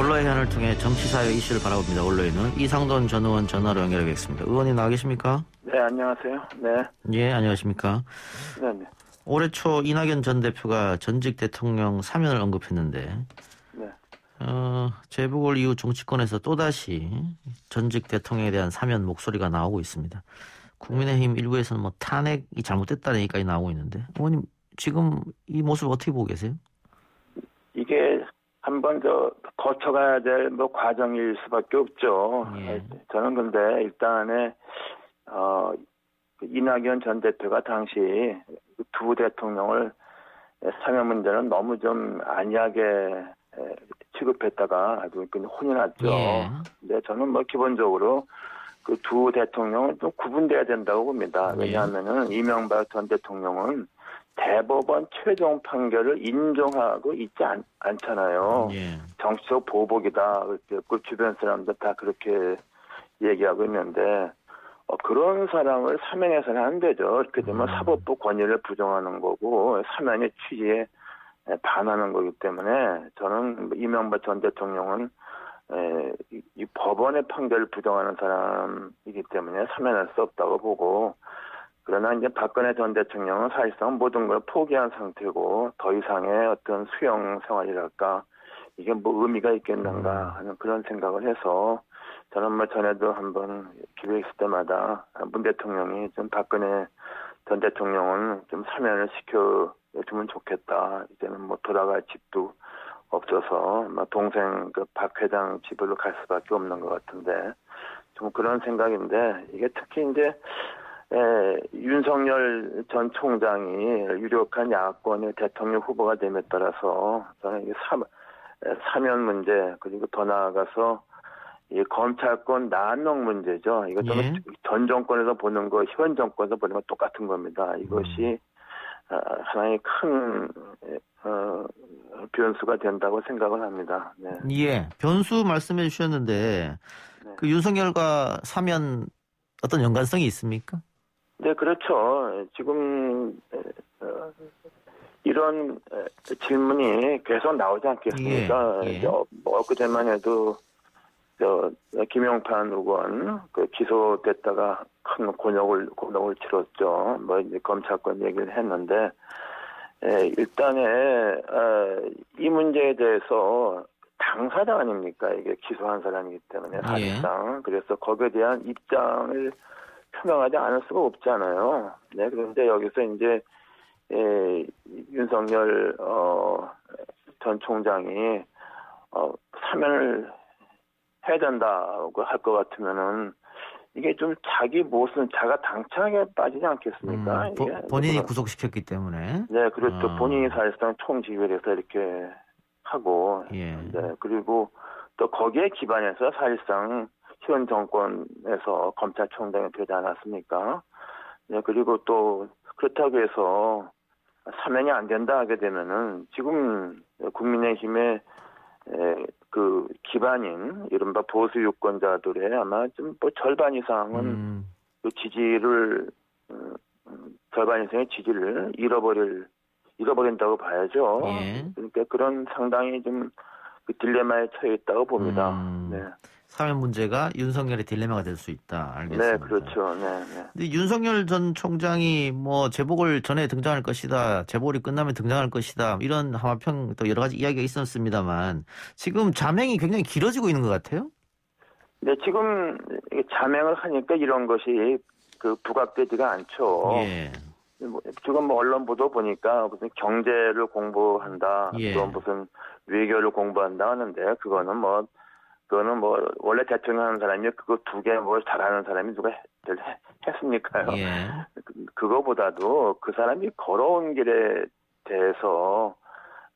언론현을 통해 정치사회 이슈를 바라봅니다. 언론인은 이상돈 전 의원 전화로 연결하겠습니다. 의원님 나와 계십니까? 네, 안녕하세요. 네. 예, 안녕하십니까? 네, 네. 올해 초 이낙연 전 대표가 전직 대통령 사면을 언급했는데 네. 재보궐 이후 정치권에서 또다시 전직 대통령에 대한 사면 목소리가 나오고 있습니다. 국민의힘 일부에서는 뭐 탄핵이 잘못됐다는 얘기까지 나오고 있는데 의원님 지금 이 모습 어떻게 보고 계세요? 이게 한번 거쳐가야 될 과정일 수밖에 없죠. 예. 저는 근데 일단은 이낙연 전 대표가 당시 두 대통령을 사면 문제는 너무 좀 안이하게 취급했다가 아주 혼이 났죠. 예. 근데 저는 기본적으로 그 두 대통령은 좀 구분돼야 된다고 봅니다. 왜냐하면은 이명박 전 대통령은 대법원 최종 판결을 인정하고 있지 않잖아요. 예. 정치적 보복이다. 그 주변 사람들 다 그렇게 얘기하고 있는데 그런 사람을 사면해서는 안 되죠. 이렇게 되면 사법부 권위를 부정하는 거고 사면의 취지에 반하는 거기 때문에 저는 이명박 전 대통령은 이 법원의 판결을 부정하는 사람이기 때문에 사면할 수 없다고 보고, 그러나 이제 박근혜 전 대통령은 사실상 모든 걸 포기한 상태고 더 이상의 어떤 수용 생활이랄까 이게 의미가 있겠는가 하는 그런 생각을 해서 저는 전에도 한번 기회 있을 때마다 문 대통령이 좀 박근혜 전 대통령은 좀 사면을 시켜주면 좋겠다. 이제는 돌아갈 집도 없어서 동생 박 회장 집으로 갈 수밖에 없는 것 같은데 좀 그런 생각인데 이게 특히 이제 윤석열 전 총장이 유력한 야권의 대통령 후보가 됨에 따라서 저는 이게 사면 문제 그리고 더 나아가서 이 검찰권 난록 문제죠. 이것도 전 정권에서 보는 거, 현 정권에서 보는 거 똑같은 겁니다. 이것이 하나의 큰 변수가 된다고 생각을 합니다. 네. 예, 변수 말씀해 주셨는데 네. 그 윤석열과 사면 어떤 연관성이 있습니까? 네, 그렇죠. 지금 이런 질문이 계속 나오지 않겠습니까? 예. 엊그제만 해도 김용판 의원 기소됐다가 큰 곤욕을 치렀죠. 이제 검찰권 얘기를 했는데 일단은 이 문제에 대해서 당사자 아닙니까? 이게 기소한 사람이기 때문에 사실상 그래서 거기에 대한 입장을 표명하지 않을 수가 없잖아요. 네, 그런데 여기서 이제 윤석열 전 총장이 사면을 해야 된다고 할 것 같으면은 이게 좀 자기 모습 자가 당차게 빠지지 않겠습니까? 본인이 구속시켰기 때문에. 네, 그렇죠. 본인이 사실상 총지휘에서 이렇게 하고, 예. 네, 그리고 또 거기에 기반해서 사실상 현 정권에서 검찰총장이 되지 않았습니까? 네, 그리고 또 그렇다고 해서 사면이 안 된다 하게 되면은 지금 국민의힘의 그 기반인 이른바 보수 유권자들의 아마 좀 절반 이상은 그 지지를 절반 이상의 지지를 잃어버린다고 봐야죠. 예. 그러니까 그런 상당히 좀 그 딜레마에 처해 있다고 봅니다. 네. 사면 문제가 윤석열의 딜레마가 될 수 있다. 알겠습니다. 네, 그렇죠. 네. 근데 윤석열 전 총장이 재보궐 전에 등장할 것이다. 재보궐이 끝나면 등장할 것이다. 이런 하마평 또 여러 가지 이야기가 있었습니다만 지금 자명이 굉장히 길어지고 있는 것 같아요. 네, 지금 자명을 하니까 이런 것이 부각되지가 않죠. 예. 지금 언론 보도 보니까 무슨 경제를 공부한다, 예. 또 무슨 외교를 공부한다 하는데 그거는 원래 대통령 하는 사람이 그거 두 개 잘하는 사람이 누가 했습니까요? 예. 그거보다도 그 사람이 걸어온 길에 대해서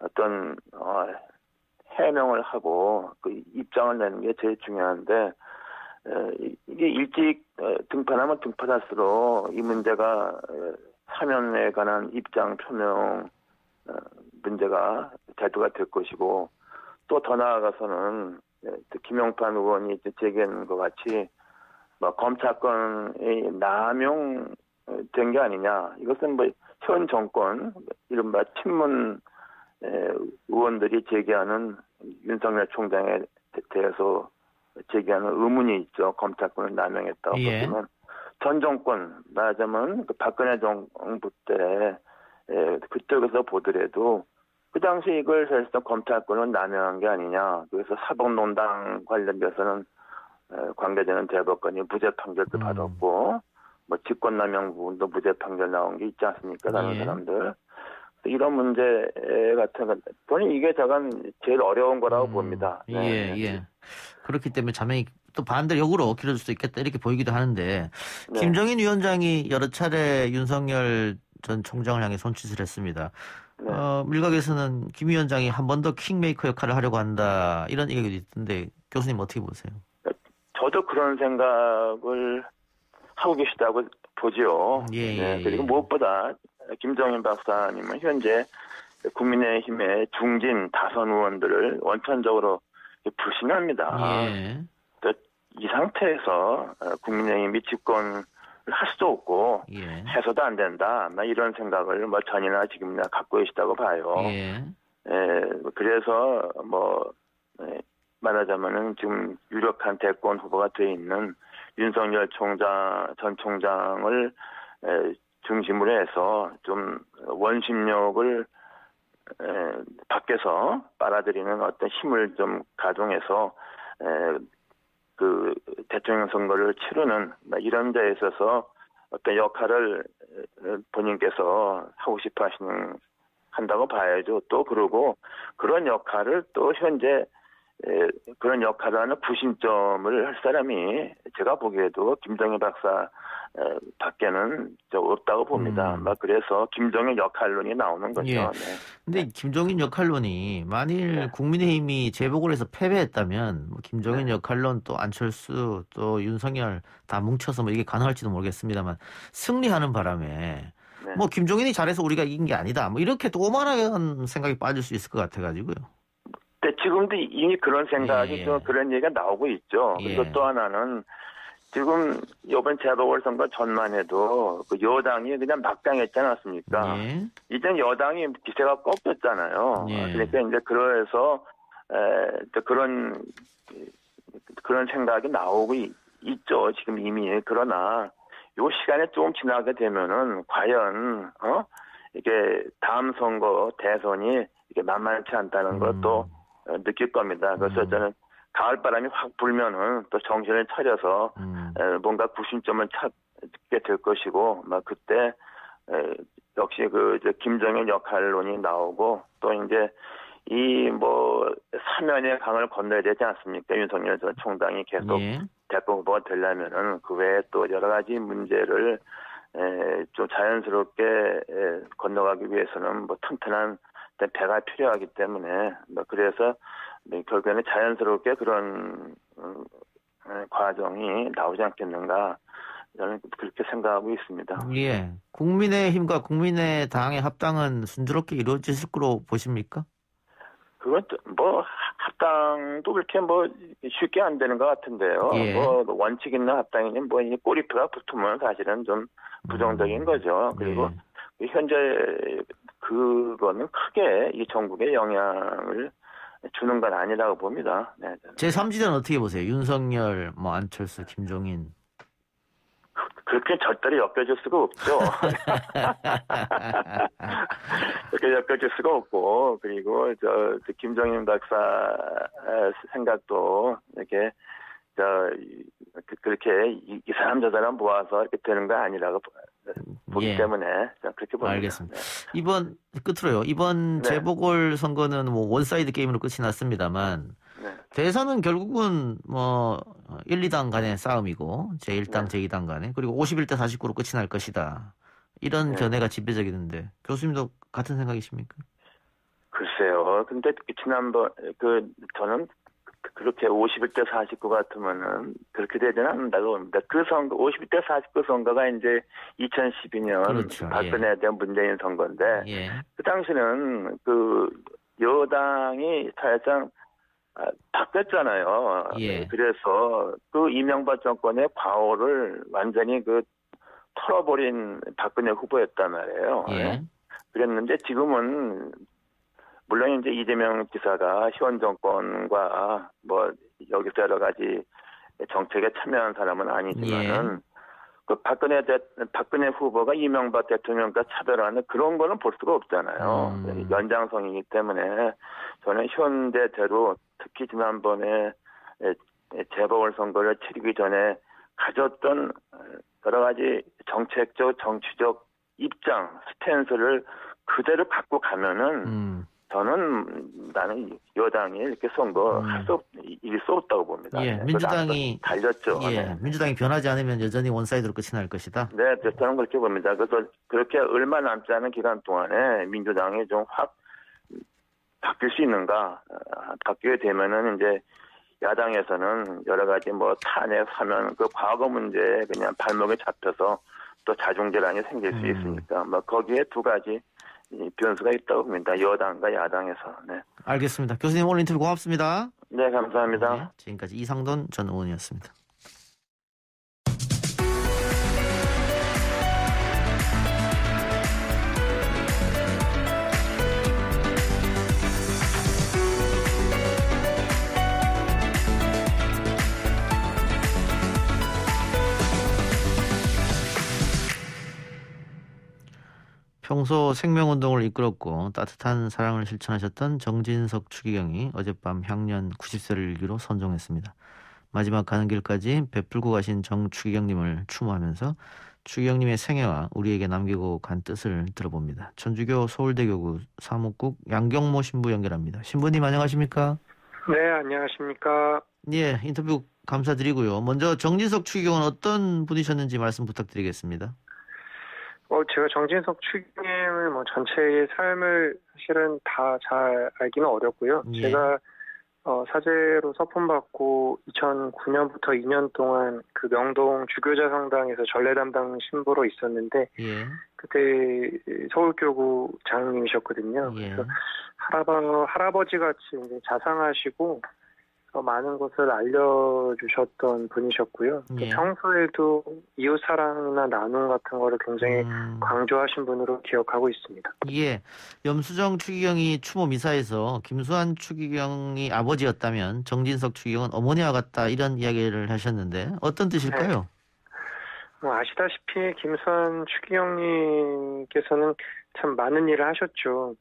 어떤 해명을 하고 그 입장을 내는 게 제일 중요한데 이게 일찍 등판하면 등판할수록 이 문제가 사면에 관한 입장 표명 문제가 대두가 될 것이고 또 더 나아가서는 김용판 의원이 제기한 것 같이 검찰권이 남용된 게 아니냐. 이것은 현 정권 이른바 친문 의원들이 제기하는 윤석열 총장에 대해서 제기하는 의문이 있죠. 검찰권을 남용했다고 예. 보면 전 정권 말하자면 그 박근혜 정부 때 그쪽에서 보더라도 그 당시 이걸 사실상 검찰권을 남용한 게 아니냐. 그래서 사법농단 관련돼서는 관계자는 대법관이 무죄 판결도 받았고 뭐 직권남용 부분도 무죄 판결 나온 게 있지 않습니까? 다른 예. 사람들. 이런 문제 같은 건 저는 이게 저건 제일 어려운 거라고 봅니다. 네. 예. 그렇기 때문에 자명이 또 반대로 역으로 길어질 수 있겠다 이렇게 보이기도 하는데 네. 김정인 위원장이 여러 차례 윤석열 전 총장을 향해 손짓을 했습니다. 네. 일각에서는 김 위원장이 한 번 더 킹메이커 역할을 하려고 한다 이런 얘기도 있던데 교수님 어떻게 보세요? 저도 그런 생각을 하고 계시다고 보죠. 예. 네. 그리고 무엇보다 김정인 박사님은 현재 국민의힘의 중진 다선 의원들을 원천적으로 불신합니다. 예. 이 상태에서 국민의힘이 집권을 할 수도 없고 예. 해서도 안 된다. 이런 생각을 전이나 지금이나 갖고 계시다고 봐요. 예. 그래서 말하자면은 지금 유력한 대권 후보가 돼 있는 윤석열 전 총장을 중심으로 해서 좀 원심력을 밖에서 빨아들이는 어떤 힘을 좀 가동해서 그 대통령 선거를 치르는 이런 데 있어서 어떤 역할을 본인께서 하고 싶어 한다고 봐야죠. 또 그러고 그런 역할을 또 현재 그런 역할을 하는 구심점을 할 사람이 제가 보기에도 김정일 박사 밖에는 없다고 봅니다. 그래서 김정일 역할론이 나오는 거죠. 예. 네. 근데 김정인 역할론이 만일 국민의힘이 재보궐에서 패배했다면 김정인 역할론 또 안철수 또 윤석열 다 뭉쳐서 이게 가능할지도 모르겠습니다만 승리하는 바람에 김정인이 잘해서 우리가 이긴 게 아니다. 이렇게 또 오만한 생각이 빠질 수 있을 것 같아가지고요. 네, 지금도 이미 그런 생각이 좀 그런 얘기가 나오고 있죠. 그리고 또 하나는 지금 이번 재보궐선거 전만 해도 그 여당이 그냥 막강했지 않았습니까? 이젠 여당이 기세가 꺾였잖아요. 그러니까 이제 그래서 그런 생각이 나오고 있죠. 지금 이미. 그러나 요 시간에 조금 지나게 되면은 과연 이게 다음 선거 대선이 이게 만만치 않다는 것도 느낄 겁니다. 그래서 저는 가을바람이 확 불면은 또 정신을 차려서 뭔가 구심점을 찾게 될 것이고 그때 역시 김정일 역할론이 나오고 또 이제 사면의 강을 건너야 되지 않습니까? 윤석열 전 총장이 계속 대권 후보가 되려면은 그 외에 또 여러 가지 문제를 좀 자연스럽게 건너가기 위해서는 튼튼한 배가 필요하기 때문에 그래서 결국에는 자연스럽게 그런 과정이 나오지 않겠는가 저는 그렇게 생각하고 있습니다. 예, 국민의힘과 국민의당의 합당은 순조롭게 이루어질 거로 보십니까? 그건 합당도 그렇게 쉽게 안 되는 것 같은데요. 원칙 있는 합당이니 이 꼬리표가 붙으면 사실은 좀 부정적인 거죠. 그리고 현재 그거는 크게 이 전국에 영향을 주는 건 아니라고 봅니다. 네. 제3지대는 어떻게 보세요? 윤석열, 안철수, 김종인. 그렇게 절대로 엮여질 수가 없죠. 그렇게 엮여질 수가 없고, 그리고 김정인 박사 생각도 이렇게 그렇게 이 사람 저 사람 모아서 이렇게 되는 거 아니라고 보기 때문에 그렇게 봅니다. 알겠습니다. 이번 끝으로요. 이번 재보궐 선거는 원사이드 게임으로 끝이 났습니다만 대선은 결국은 1, 2당 간의 싸움이고 제1당, 제2당 간에 그리고 51대 49로 끝이 날 것이다. 이런 견해가 지배적이던데 교수님도 같은 생각이십니까? 글쎄요. 근데 지난번 저는 그렇게 51대 49 같으면은 그렇게 되지는 않는다고 봅니다. 그 선거 51대 49 선거가 이제 2012년 박근혜에 대한 문재인 선거인데 그 당시는 여당이 사실상 바뀌었잖아요. 그래서 이명박 정권의 과오를 완전히 털어버린 박근혜 후보였단 말이에요. 그랬는데 지금은 물론 이제 이재명 지사가 현 정권과 뭐 여기서 여러 가지 정책에 참여한 사람은 아니지만은 그 박근혜 후보가 이명박 대통령과 차별하는 그런 거는 볼 수가 없잖아요. 연장성이기 때문에 저는 현대대로 특히 지난번에 재보궐선거를 치르기 전에 가졌던 여러 가지 정책적, 정치적 입장, 스탠스를 그대로 갖고 가면은 나는 여당이 이렇게 선거 이길 수 없다고 봅니다. 예, 네, 민주당이 달렸죠. 예, 네. 민주당이 변하지 않으면 여전히 원사이드로 끝이 날 것이다. 네, 저는 그렇게 봅니다. 그래서 그렇게 얼마 남지 않은 기간 동안에 민주당이 좀 확 바뀔 수 있는가? 바뀌게 되면은 이제 야당에서는 여러 가지 뭐 탄핵, 사면 그 과거 문제에 그냥 발목에 잡혀서 또 자중질환이 생길 수 있으니까 뭐 거기에 두 가지 변수가 있다고 봅니다. 여당과 야당에서. 네. 알겠습니다. 교수님 오늘 인터뷰 고맙습니다. 네, 감사합니다. 네, 지금까지 이상돈 전 의원이었습니다. 평소 생명운동을 이끌었고 따뜻한 사랑을 실천하셨던 정진석 추기경이 어젯밤 향년 90세를 일기로 선종했습니다. 마지막 가는 길까지 베풀고 가신 정 추기경님을 추모하면서 추기경님의 생애와 우리에게 남기고 간 뜻을 들어봅니다. 천주교 서울대교구 사무국 양경모 신부 연결합니다. 신부님 안녕하십니까? 네, 안녕하십니까? 예, 인터뷰 감사드리고요. 먼저 정진석 추기경은 어떤 분이셨는지 말씀 부탁드리겠습니다. 제가 정진석 추기경님을 전체의 삶을 사실은 다 잘 알기는 어렵고요. 예. 제가 사제로 서품받고 2009년부터 2년 동안 그 명동 주교자 성당에서 전례 담당 신부로 있었는데 예. 그때 서울교구 장님이셨거든요. 예. 그래서 할아버지 같이 이제 자상하시고 많은 것을 알려주셨던 분이셨고요. 예. 평소에도 이웃사랑이나 나눔 같은 거를 굉장히 강조하신 분으로 기억하고 있습니다. 예, 염수정 추기경이 추모 미사에서 김수환 추기경이 아버지였다면 정진석 추기경은 어머니와 같다 이런 이야기를 하셨는데 어떤 뜻일까요? 네. 아시다시피 김수환 추기경님께서는 참 많은 일을 하셨죠.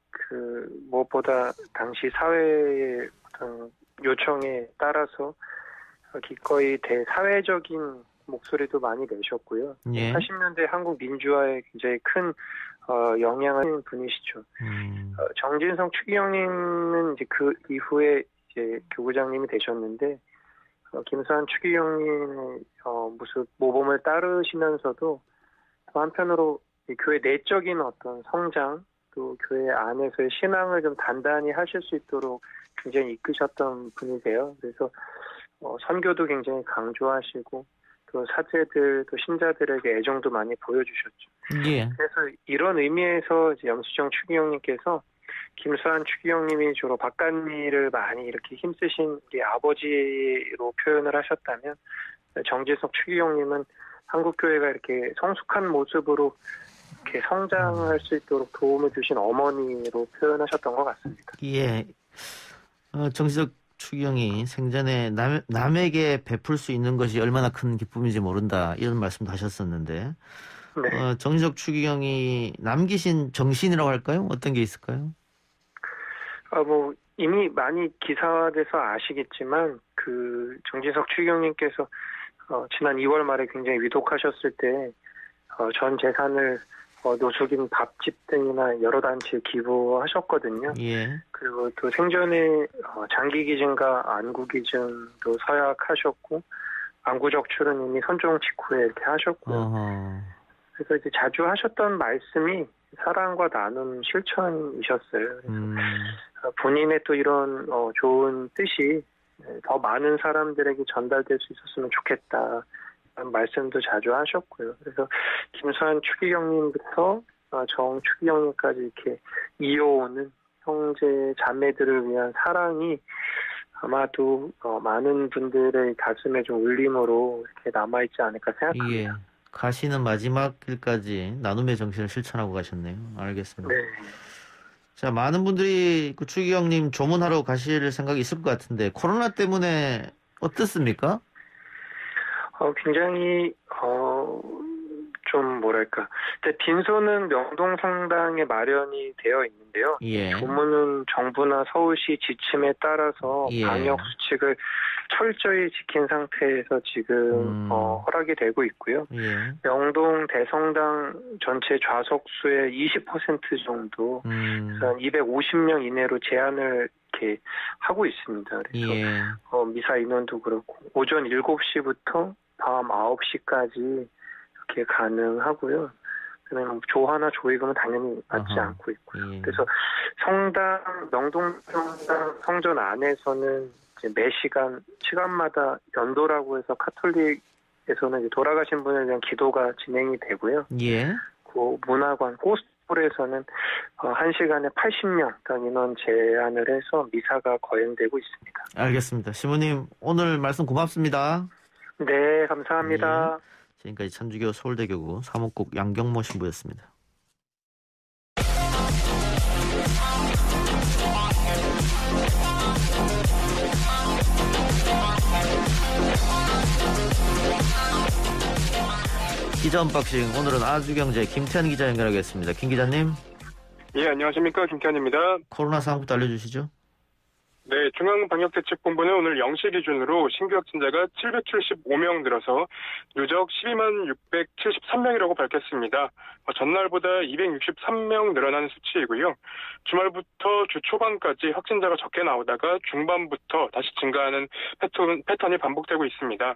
무엇보다 당시 사회의 어떤 요청에 따라서 기꺼이 대사회적인 목소리도 많이 내셨고요. 예. 80년대 한국 민주화에 굉장히 큰 영향을 준 분이시죠. 정진성 추기경님은 이제 그 이후에 이제 교구장님이 되셨는데 김수환 추기경님의 무슨 모범을 따르시면서도 또 한편으로 교회 내적인 어떤 성장 또 교회 안에서의 신앙을 좀 단단히 하실 수 있도록 굉장히 이끄셨던 분이세요. 그래서 선교도 굉장히 강조하시고 또 사제들 또 신자들에게 애정도 많이 보여주셨죠. 예. 그래서 이런 의미에서 이제 염수정 추기경님께서 김수환 추기경님이 주로 바깥일을 많이 이렇게 힘쓰신 우리 아버지로 표현을 하셨다면 정진석 추기경님은 한국교회가 이렇게 성숙한 모습으로 이렇게 성장할 수 있도록 도움을 주신 어머니로 표현하셨던 것 같습니다. 예. 정진석 추기경이 생전에 남에게 베풀 수 있는 것이 얼마나 큰 기쁨인지 모른다 이런 말씀도 하셨었는데 네. 정진석 추기경이 남기신 정신이라고 할까요? 어떤 게 있을까요? 이미 많이 기사화돼서 아시겠지만 정진석 추기경님께서 지난 2월 말에 굉장히 위독하셨을 때 전 재산을 노숙인 밥집 등이나 여러 단체에 기부하셨거든요. 예. 그리고 또 생전에 장기 기증과 안구 기증도 서약하셨고 안구 적출은 이미 선종 직후에 이렇게 하셨고요. 그래서 이제 자주 하셨던 말씀이 사랑과 나눔 실천이셨어요. 그래서 본인의 또 이런 좋은 뜻이 더 많은 사람들에게 전달될 수 있었으면 좋겠다. 말씀도 자주 하셨고요. 그래서 김수환 추기경님부터 정 추기경님까지 이렇게 이어오는 형제 자매들을 위한 사랑이 아마도 많은 분들의 가슴에 좀 울림으로 이렇게 남아있지 않을까 생각합니다. 예. 가시는 마지막 길까지 나눔의 정신을 실천하고 가셨네요. 알겠습니다. 네. 자, 많은 분들이 그 추기경님 조문하러 가실 생각이 있을 것 같은데 코로나 때문에 어떻습니까? 굉장히 좀 뭐랄까, 빈소는 명동 성당에 마련이 되어 있는데요. 예. 조문은 정부나 서울시 지침에 따라서 예. 방역 수칙을 철저히 지킨 상태에서 지금 허락이 되고 있고요. 예. 명동 대성당 전체 좌석수의 20% 정도, 한 250명 이내로 제한을 이렇게 하고 있습니다. 그래서 예. 미사 인원도 그렇고 오전 7시부터 밤 9시까지 이렇게 가능하고요. 그러면 조화나 조의금은 당연히 받지 않고 있고요. 예. 그래서 성당, 명동 성당 성전 안에서는 이제 매 시간마다 연도라고 해서 카톨릭에서는 이제 돌아가신 분에 대한 기도가 진행이 되고요. 예. 그 문화관, 고스톨에서는 1시간에 80명 인원 제한을 해서 미사가 거행되고 있습니다. 알겠습니다. 시모님 오늘 말씀 고맙습니다. 네, 감사합니다. 예. 지금까지 천주교 서울대교구 사목국 양경모 신부였습니다. 기자 언박싱, 오늘은 아주경제 김태현 기자 연결하겠습니다. 김 기자님. 예, 안녕하십니까. 김태현입니다. 코로나 상황부터 알려주시죠. 네, 중앙방역대책본부는 오늘 0시 기준으로 신규 확진자가 775명 늘어서 누적 12만 673명이라고 밝혔습니다. 전날보다 263명 늘어나는 수치이고요. 주말부터 주 초반까지 확진자가 적게 나오다가 중반부터 다시 증가하는 패턴이 반복되고 있습니다.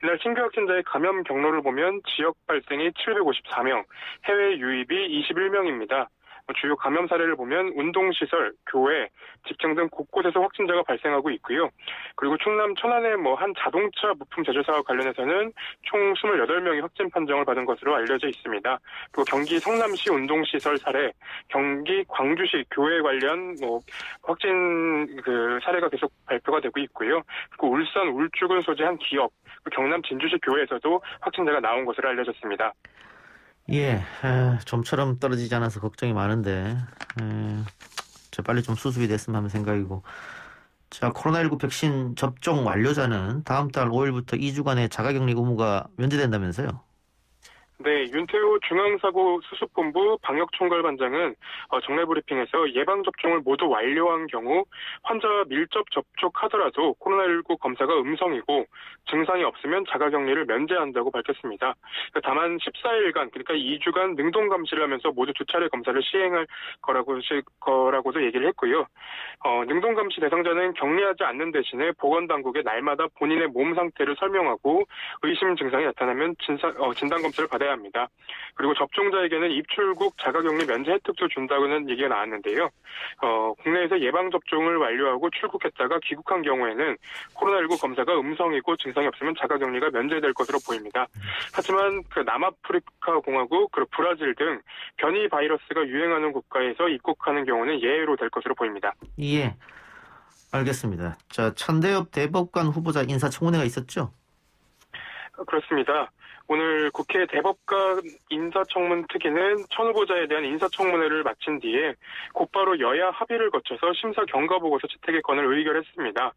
이날 신규 확진자의 감염 경로를 보면 지역 발생이 754명, 해외 유입이 21명입니다. 주요 감염 사례를 보면 운동시설, 교회, 직장 등 곳곳에서 확진자가 발생하고 있고요. 그리고 충남 천안의 한 자동차 부품 제조사와 관련해서는 총 28명이 확진 판정을 받은 것으로 알려져 있습니다. 그리고 경기 성남시 운동시설 사례, 경기 광주시 교회 관련 확진 사례가 계속 발표가 되고 있고요. 그리고 울산 울주군 소재한 기업, 경남 진주시 교회에서도 확진자가 나온 것으로 알려졌습니다. 예, 좀처럼 떨어지지 않아서 걱정이 많은데 빨리 좀 수습이 됐으면 하는 생각이고. 자, 코로나19 백신 접종 완료자는 다음 달 5일부터 2주간의 자가격리 의무가 면제된다면서요? 네, 윤태호 중앙사고수습본부 방역총괄반장은 정례 브리핑에서 예방접종을 모두 완료한 경우 환자와 밀접 접촉하더라도 코로나19 검사가 음성이고 증상이 없으면 자가격리를 면제한다고 밝혔습니다. 다만 14일간, 그러니까 2주간 능동감시를 하면서 모두 2차례 검사를 시행할 거라고도 얘기를 했고요. 능동감시 대상자는 격리하지 않는 대신에 보건당국에 날마다 본인의 몸 상태를 설명하고 의심 증상이 나타나면 진단검사를 받아야 합니다. 그리고 접종자에게는 입출국 자가격리 면제 혜택도 준다고는 얘기가 나왔는데요. 국내에서 예방접종을 완료하고 출국했다가 귀국한 경우에는 코로나19 검사가 음성이고 증상이 없으면 자가격리가 면제될 것으로 보입니다. 하지만 남아프리카 공화국, 그리고 브라질 등 변이 바이러스가 유행하는 국가에서 입국하는 경우는 예외로 될 것으로 보입니다. 예, 알겠습니다. 자, 천대엽 대법관 후보자 인사청문회가 있었죠? 그렇습니다. 오늘 국회 대법관 인사청문 특위는 천 후보자에 대한 인사청문회를 마친 뒤에 곧바로 여야 합의를 거쳐서 심사 경과보고서 채택의 건을 의결했습니다.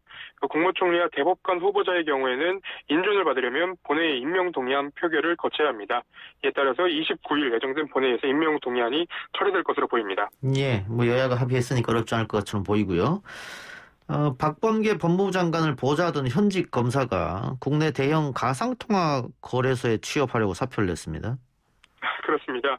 국무총리와 대법관 후보자의 경우에는 인준을 받으려면 본회의 임명 동의안 표결을 거쳐야 합니다. 이에 따라서 29일 예정된 본회의에서 임명 동의안이 처리될 것으로 보입니다. 예, 여야가 합의했으니까 어렵지 않을 것처럼 보이고요. 박범계 법무부 장관을 보좌하던 현직 검사가 국내 대형 가상통화 거래소에 취업하려고 사표를 냈습니다. 그렇습니다.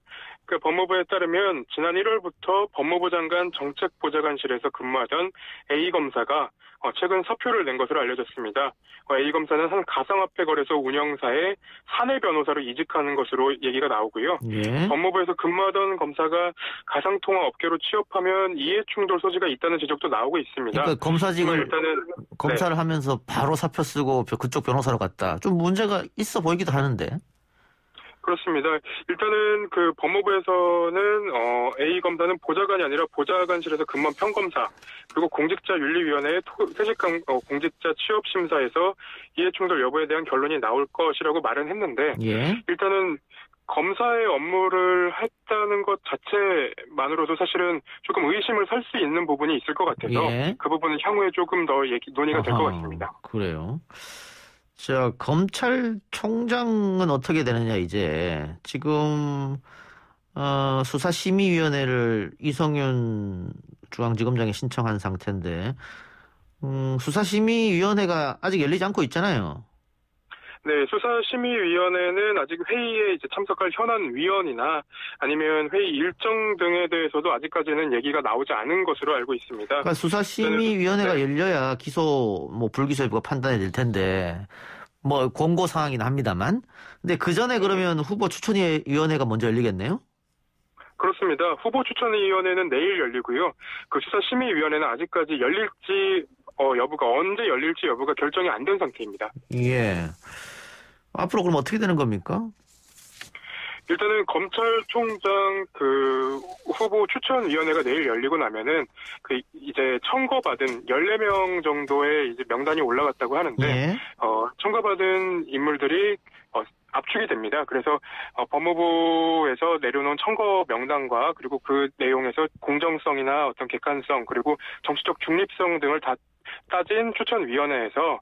법무부에 따르면 지난 1월부터 법무부 장관 정책보좌관실에서 근무하던 A 검사가 최근 사표를 낸 것으로 알려졌습니다. A 검사는 한 가상화폐 거래소 운영사에 사내 변호사로 이직하는 것으로 얘기가 나오고요. 예. 법무부에서 근무하던 검사가 가상통화 업계로 취업하면 이해충돌 소지가 있다는 지적도 나오고 있습니다. 그러니까 검사직을 일단은 검사를 하면서 바로 사표 쓰고 그쪽 변호사로 갔다. 좀 문제가 있어 보이기도 하는데. 그렇습니다. 일단은 법무부에서는 A 검사는 보좌관이 아니라 보좌관실에서 근무한 평검사, 그리고 공직자윤리위원회의 퇴직한 공직자 취업심사에서 이해충돌 여부에 대한 결론이 나올 것이라고 말은 했는데, 예. 일단은 검사의 업무를 했다는 것 자체만으로도 사실은 조금 의심을 살 수 있는 부분이 있을 것 같아서 예. 그 부분은 향후에 조금 더 논의가 될 것 같습니다. 그래요. 자, 검찰총장은 어떻게 되느냐, 이제. 지금, 수사심의위원회를 이성윤 중앙지검장이 신청한 상태인데, 수사심의위원회가 아직 열리지 않고 있잖아요. 네, 수사심의위원회는 아직 회의에 이제 참석할 현안 위원이나 아니면 회의 일정 등에 대해서도 아직까지는 얘기가 나오지 않은 것으로 알고 있습니다. 그러니까 수사심의위원회가 네. 열려야 기소, 불기소 여부가 판단이 될 텐데, 공고 사항이긴 합니다만. 근데 그 전에 그러면 후보 추천위원회가 먼저 열리겠네요? 그렇습니다. 후보 추천위원회는 내일 열리고요. 그 수사심의위원회는 아직까지 열릴지 여부가 언제 열릴지 여부가 결정이 안 된 상태입니다. 예. 앞으로 그럼 어떻게 되는 겁니까? 일단은 검찰총장 그 후보 추천위원회가 내일 열리고 나면은 그 이제 청거받은 14명 정도의 이제 명단이 올라갔다고 하는데 예. 청거받은 인물들이 압축이 됩니다. 그래서 법무부에서 내려놓은 청거 명단과 그리고 그 내용에서 공정성이나 어떤 객관성 그리고 정치적 중립성 등을 다 따진 추천위원회에서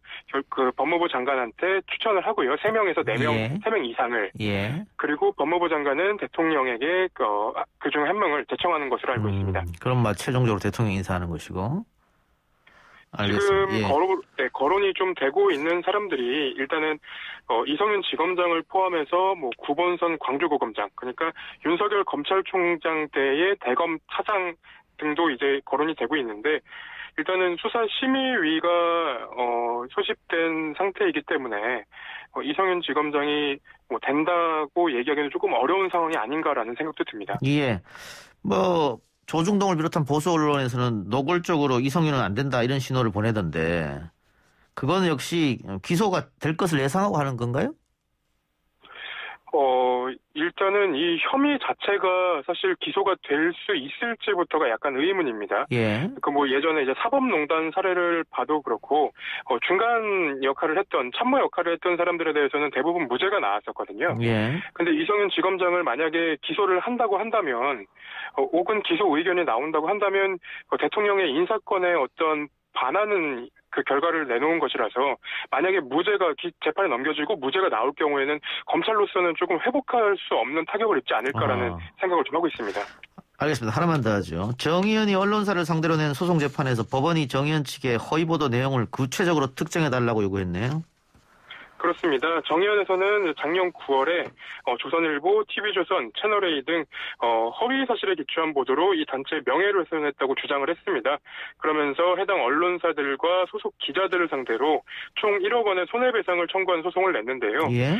그 법무부 장관한테 추천을 하고요. 3명에서 4명, 예. 3명 이상을. 예. 그리고 법무부 장관은 대통령에게 그중 한 명을 제청하는 것으로 알고 있습니다. 그럼 최종적으로 대통령이 인사하는 것이고. 알겠습니다. 지금 예. 거론이 좀 되고 있는 사람들이 일단은 이성윤 지검장을 포함해서 9번선 광주고검장, 그러니까 윤석열 검찰총장 때의 대검 차장 등도 이제 거론이 되고 있는데 일단은 수사심의위가 소집된 상태이기 때문에 이성윤 지검장이 된다고 얘기하기는 조금 어려운 상황이 아닌가라는 생각도 듭니다. 예. 조중동을 비롯한 보수 언론에서는 노골적으로 이성윤은 안 된다 이런 신호를 보내던데 그거는 역시 기소가 될 것을 예상하고 하는 건가요? 일단은 이 혐의 자체가 사실 기소가 될 수 있을지부터가 약간 의문입니다. 예. 예전에 이제 사법농단 사례를 봐도 그렇고, 중간 역할을 했던, 참모 역할을 했던 사람들에 대해서는 대부분 무죄가 나왔었거든요. 예. 근데 이성윤 지검장을 만약에 기소를 한다고 한다면, 혹은 기소 의견이 나온다고 한다면, 대통령의 인사권에 어떤 반하는 그 결과를 내놓은 것이라서 만약에 무죄가 재판에 넘겨지고 무죄가 나올 경우에는 검찰로서는 조금 회복할 수 없는 타격을 입지 않을까라는 생각을 좀 하고 있습니다. 알겠습니다. 하나만 더 하죠. 정의연이 언론사를 상대로 낸 소송 재판에서 법원이 정의연 측의 허위보도 내용을 구체적으로 특정해달라고 요구했네요. 그렇습니다. 정의연에서는 작년 9월에 조선일보, TV조선, 채널A 등 허위 사실에 기초한 보도로 이 단체의 명예를 훼손했다고 주장을 했습니다. 그러면서 해당 언론사들과 소속 기자들을 상대로 총 1억 원의 손해배상을 청구한 소송을 냈는데요. 예.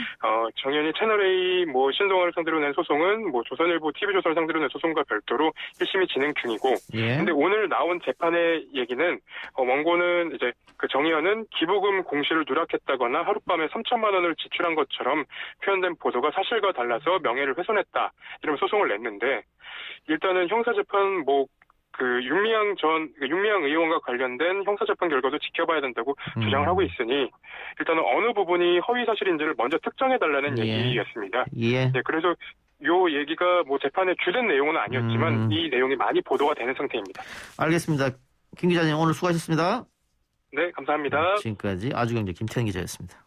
정의연이 채널A, 신동아를 상대로 낸 소송은 조선일보, TV조선을 상대로 낸 소송과 별도로 1심이 진행 중이고, 예. 근데 오늘 나온 재판의 얘기는 원고는 이제 그 정의연은 기부금 공시를 누락했다거나 하룻밤에 3천만 원을 지출한 것처럼 표현된 보도가 사실과 달라서 명예를 훼손했다. 이러면 소송을 냈는데 일단은 형사재판 윤미향 의원과 관련된 형사재판 결과도 지켜봐야 된다고 주장을 하고 있으니 일단은 어느 부분이 허위 사실인지를 먼저 특정해달라는 얘기였습니다. 예. 네, 그래서 요 얘기가 재판의 주된 내용은 아니었지만 이 내용이 많이 보도가 되는 상태입니다. 알겠습니다. 김 기자님 오늘 수고하셨습니다. 네, 감사합니다. 지금까지 아주경제 김태현 기자였습니다.